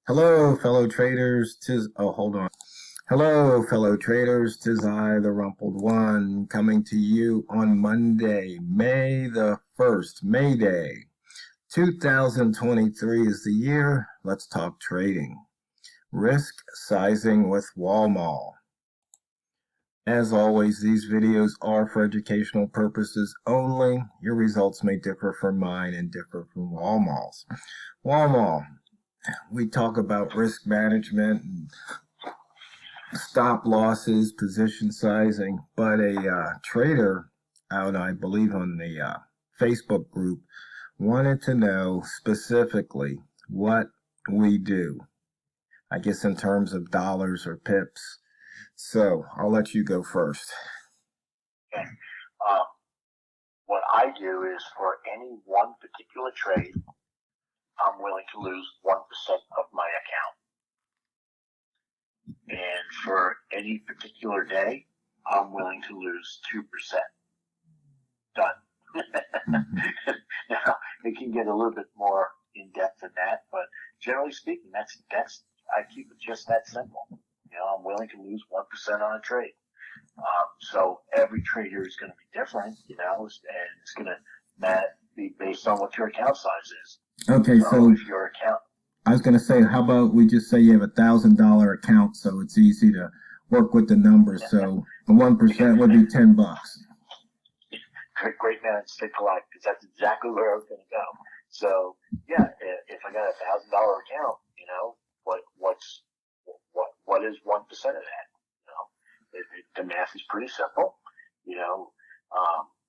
Hello, fellow traders. Hold on. Hello, fellow traders. Tis I, the Rumpled One, coming to you on Monday, May the 1st, May Day. 2023 is the year. Let's talk trading. Risk sizing with Walmal. As always, these videos are for educational purposes only. Your results may differ from mine and differ from Walmal's. Walmal. We talk about risk management and stop losses, position sizing, but a trader out, I believe, on the Facebook group wanted to know specifically what we do, I guess in terms of dollars or pips. So I'll let you go first. Okay. What I do is for any one particular trade, I'm willing to lose 1% of my account. And for any particular day, I'm willing to lose 2%. Done. Now, it can get a little bit more in depth than that, but generally speaking, that's I keep it just that simple. You know, I'm willing to lose 1% on a trade. So every trader is going to be different, you know, and it's going to be based on what your account size is. Okay, so if your account, I was going to say, how about we just say you have $1,000 account, so it's easy to work with the numbers. So the 1% would be $10. Great man, stay polite, because that's exactly where I was going to go. So yeah, if I got $1,000 account, you know, what is 1% of that? You know, the math is pretty simple. You know,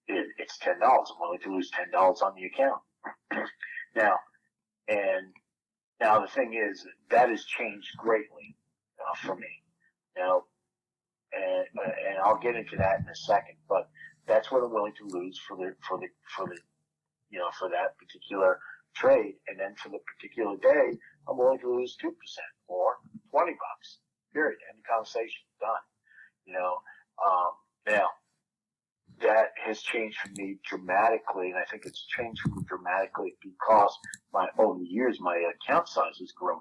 it's $10. I'm willing to lose $10 on the account. Now the thing is that has changed greatly for me. Now, and I'll get into that in a second, but that's what I'm willing to lose for the you know, for that particular trade, and then for the particular day, I'm willing to lose 2% or $20. Period. End of conversation. Done. You know, now that has changed for me dramatically, and I think it's changed for me dramatically because over the years my account size has grown.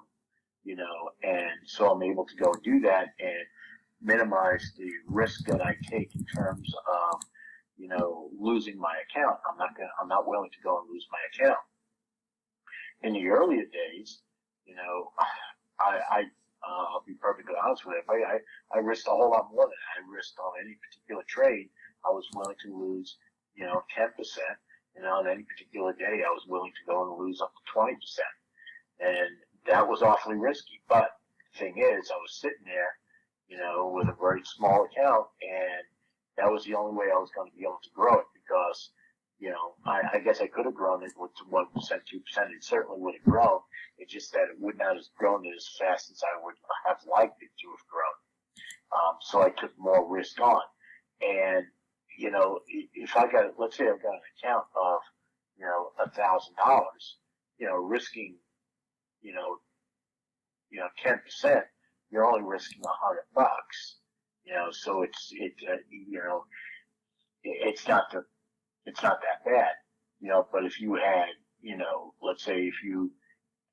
You know, and so I'm able to go and do that and minimize the risk that I take in terms of, you know, losing my account. I'm not willing to go and lose my account. In the earlier days, you know, I'll be perfectly honest with everybody, I risked a whole lot more than that. I risked on any particular trade, I was willing to lose, you know, 10%. You know, on any particular day, I was willing to go and lose up to 20%. And that was awfully risky. But the thing is, I was sitting there, you know, with a very small account, and that was the only way I was going to be able to grow it, because, you know, I guess I could have grown it with 1%, 2%. It certainly would have grown. It's just that it would not have grown it as fast as I would have liked it to have grown. So I took more risk on. And, you know, if let's say I've got an account of, you know, $1,000, you know, risking, you know, 10%, you're only risking $100. You know, so you know, it's not that bad. You know, but if you had, you know, let's say if you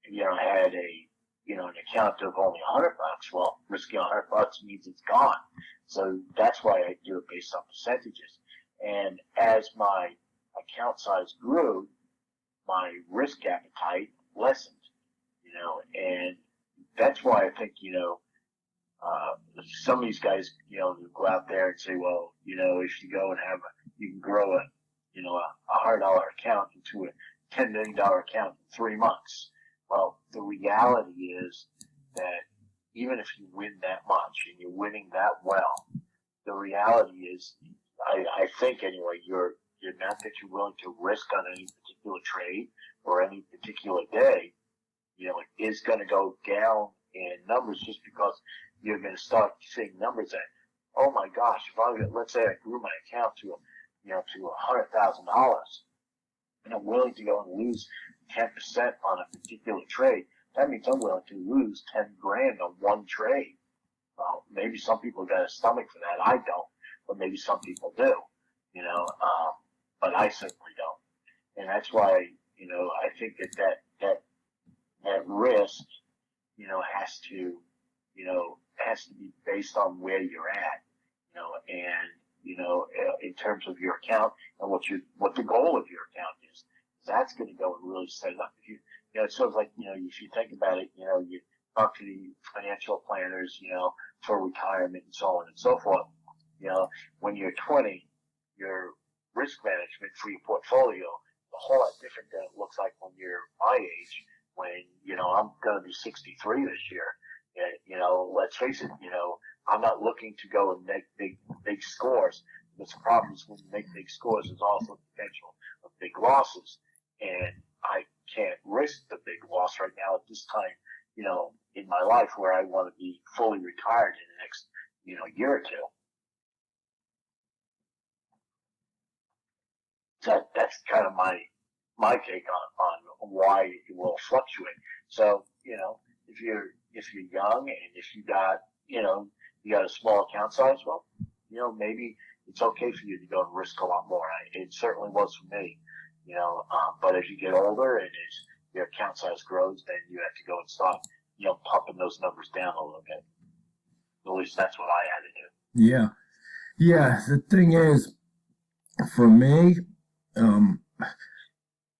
know, had an account of only $100, well, risking $100 means it's gone. So that's why I do it based on percentages. And as my account size grew, my risk appetite lessened. You know, and that's why I think, you know, some of these guys, you know, go out there and say, well, you know, if you go and you can grow a $100 account into a $10 million account in 3 months. Well, the reality is that even if you win that much and you're winning that well, the reality is, I think anyway, your amount that you're willing to risk on any particular trade or any particular day, you know, it is going to go down in numbers, just because you're going to start seeing numbers that, oh my gosh, let's say I grew my account to $100,000, and I'm willing to go and lose 10% on a particular trade. That means I'm willing to lose 10 grand on one trade. Well, maybe some people got a stomach for that. I don't, but maybe some people do. You know, but I certainly don't. And that's why, you know, I think that risk, you know, has to, has to be based on where you're at, and, in terms of your account and what the goal of your account is. That's going to go and really set it up. If it's sort of like, if you think about it, you talk to the financial planners, for retirement and so on and so forth. When you're 20, your risk management for your portfolio a whole lot different than it looks like when you're my age. When I'm going to be 63 this year. Let's face it. I'm not looking to go and make big scores. But the problem is when you make big scores, there's also the potential of big losses, and I can't risk the big loss right now at this time. In my life where I want to be fully retired in the next year or two. That's kind of my take on why it will fluctuate. So, if you're young and if you got a small account size, well, maybe it's okay for you to go and risk a lot more. It certainly was for me, but as you get older and as your account size grows, then you have to go and start, pumping those numbers down a little bit. At least that's what I had to do. Yeah. Yeah. The thing is, for me,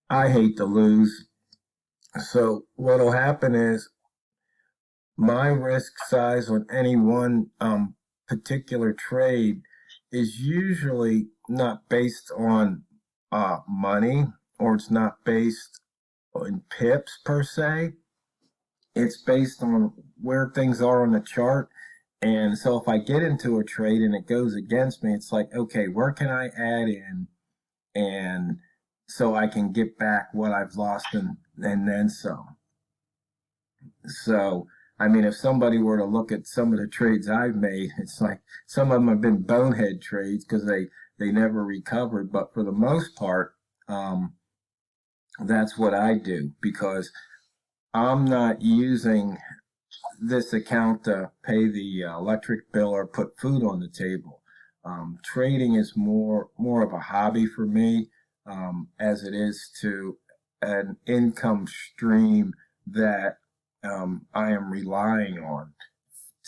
I hate to lose. So what'll happen is my risk size on any one particular trade is usually not based on money, or it's not based on pips per se. It's based on where things are on the chart. And so if I get into a trade and it goes against me, it's like, okay, where can I add in? And so I can get back what I've lost and then some. So, I mean, if somebody were to look at some of the trades I've made, it's like some of them have been bonehead trades because they never recovered. But for the most part, that's what I do because I'm not using this account to pay the electric bill or put food on the table. Trading is more of a hobby for me, as it is to an income stream that I am relying on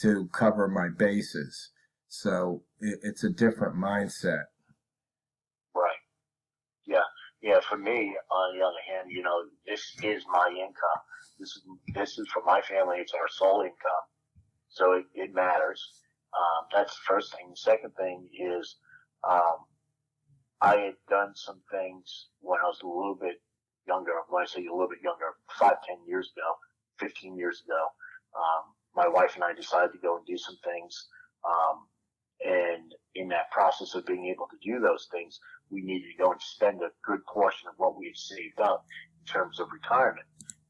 to cover my bases. So it's a different mindset. Right. Yeah. Yeah. For me, on the other hand, this is my income. This is for my family. It's our sole income, so it matters. That's the first thing. The second thing is, I had done some things when I was a little bit younger. When I say a little bit younger, 5, 10 years ago, 15 years ago, my wife and I decided to go and do some things. And in that process of being able to do those things, we needed to go and spend a good portion of what we had saved up in terms of retirement.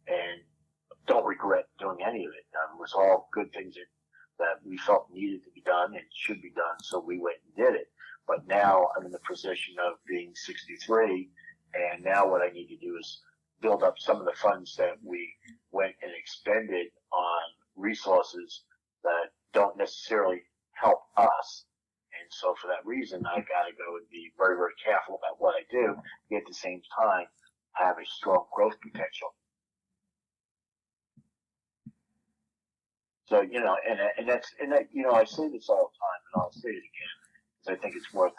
And don't regret doing any of it. It was all good things that we felt needed to be done and should be done, so we went and did it. But now I'm in the position of being 63, and now what I need to do is build up some of the funds that we went and expended on resources that don't necessarily help us. And so for that reason, I got to go and be very, very careful about what I do, yet at the same time have a strong growth potential. So, and that, I say this all the time, and I'll say it again, because I think it's worth,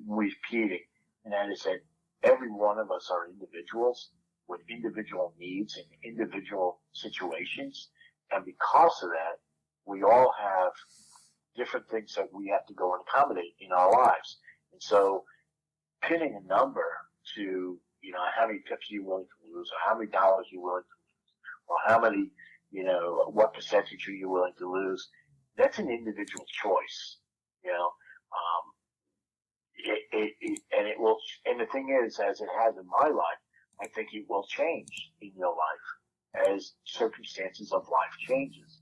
repeating, and that is that every one of us are individuals with individual needs and individual situations, and because of that, we all have different things that we have to go and accommodate in our lives. And so pinning a number to, how many pips are you willing to lose, or how many dollars are you willing to lose, or how many, what percentage are you willing to lose, that's an individual choice, and it will, and the thing is, as it has in my life, I think it will change in your life as circumstances of life changes.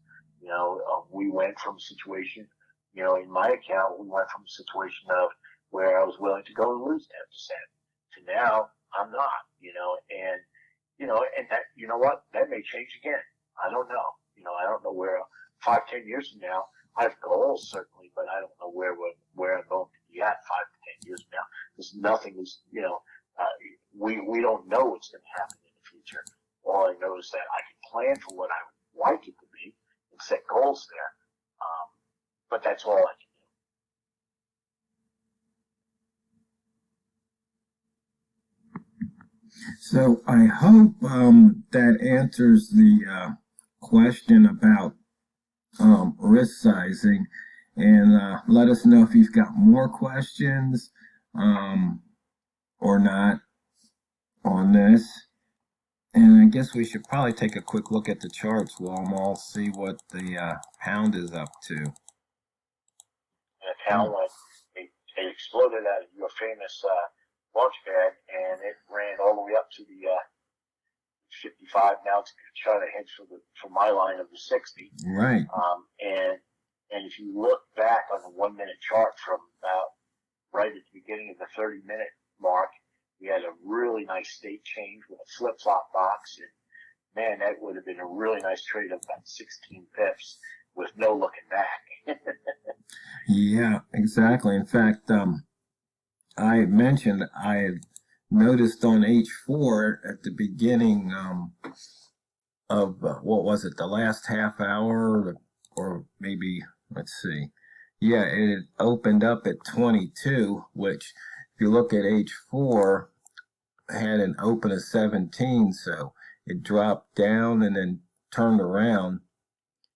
We went from a situation, in my account, we went from a situation of where I was willing to go and lose 10% to now I'm not, and that, what, that may change again. I don't know. I don't know where 5, 10 years from now. I have goals certainly, but I don't know where I'm going to be at 5 to 10 years from now. Because nothing is, we don't know what's going to happen in the future. All I know is that I can plan for what I would results there. But that's all I can So I hope that answers the question about risk sizing, and let us know if you've got more questions or not on this. And I guess we should probably take a quick look at the charts, Walmal, see what the pound is up to. And the pound went, it exploded out of your famous launch pad, and it ran all the way up to the 55. Now it's trying to head for my line of the 60. Right. And if you look back on the 1 minute chart from about right at the beginning of the 30-minute mark, we had a really nice state change with a flip-flop box, and man, that would have been a really nice trade of about 16 pips with no looking back. Yeah, exactly. In fact, I had mentioned I had noticed on H4 at the beginning of what was it, the last half hour, or maybe, let's see, yeah, it had opened up at 22, which if you look at H4 had an open of 17, so it dropped down and then turned around.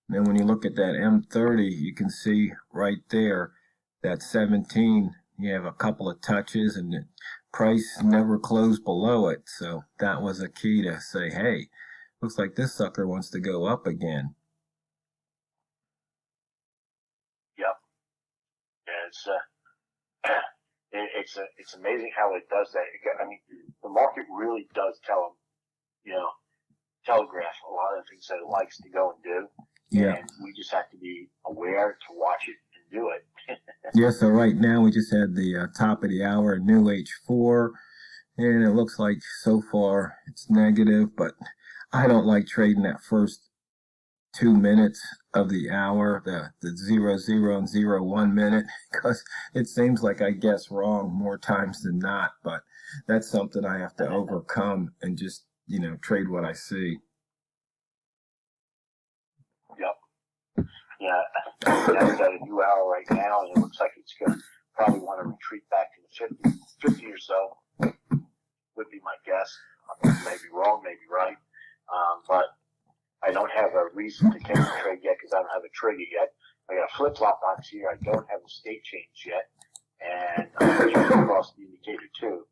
And then when you look at that M30, you can see right there that 17, you have a couple of touches and the price never closed below it. So that was a key to say, hey, looks like this sucker wants to go up again. Yep. And it's amazing how it does that. I mean, the market really does telegraph a lot of things that it likes to go and do. Yeah. And we just have to be aware to watch it and do it. Yeah, so right now we just had the top of the hour, new H4, and it looks like so far it's negative, but I don't like trading that first 2 minutes of the hour, the 0, 0, and 0, 1 minute, because it seems like I guess wrong more times than not, but that's something I have to overcome and just, trade what I see. Yep. Yeah, that's got a new hour right now, and it looks like it's going to probably want to retreat back to the 50 or so, would be my guess. Maybe wrong, maybe right. But I don't have a reason to take a trade yet because I don't have a trigger yet. I got a flip-flop box here. I don't have a state change yet. And I'm just across the indicator too.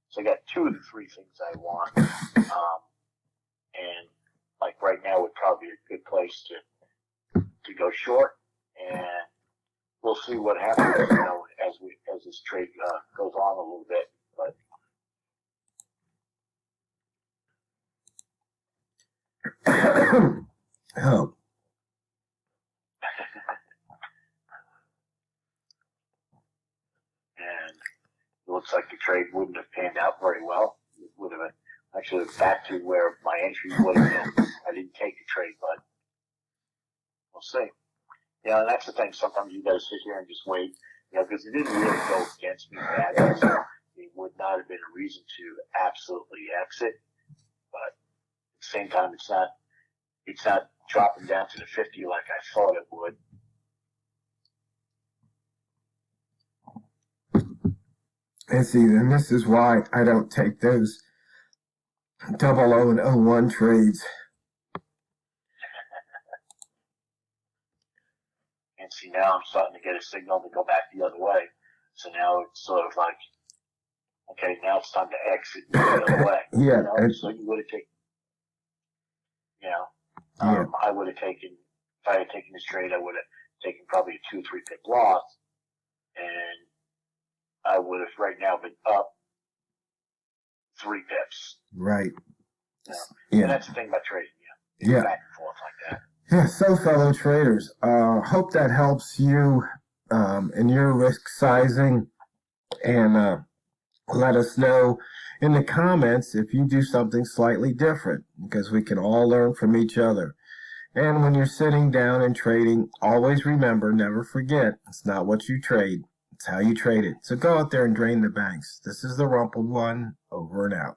So I got 2 of the 3 things I want. And like right now would probably be a good place to go short. And we'll see what happens, as this trade goes on a little bit. But Oh. And it looks like the trade wouldn't have panned out very well. It would have been actually back to where my entry would have been. I didn't take the trade, but we'll see. Yeah, and that's the thing. Sometimes you got to sit here and just wait, because it didn't really go against me badly. So it would not have been a reason to absolutely exit. But at the same time, it's not dropping down to the 50 like I thought it would. And see, and this is why I don't take those 00 and 01 trades. And see, now I'm starting to get a signal to go back the other way. So now it's sort of like, okay, now it's time to exit the other way. Yeah. So you would have taken, yeah. I would have taken, if I had taken this trade, I would have taken probably a 2 or 3 pip loss. And I would have right now been up 3 pips. Right. Yeah. And that's the thing about trading, yeah. Back and forth like that. Yeah, so fellow traders, hope that helps you in your risk sizing, and let us know in the comments if you do something slightly different, because we can all learn from each other. And when you're sitting down and trading, always remember, never forget, it's not what you trade, it's how you trade it. So go out there and drain the banks. This is the Rumpled One, over and out.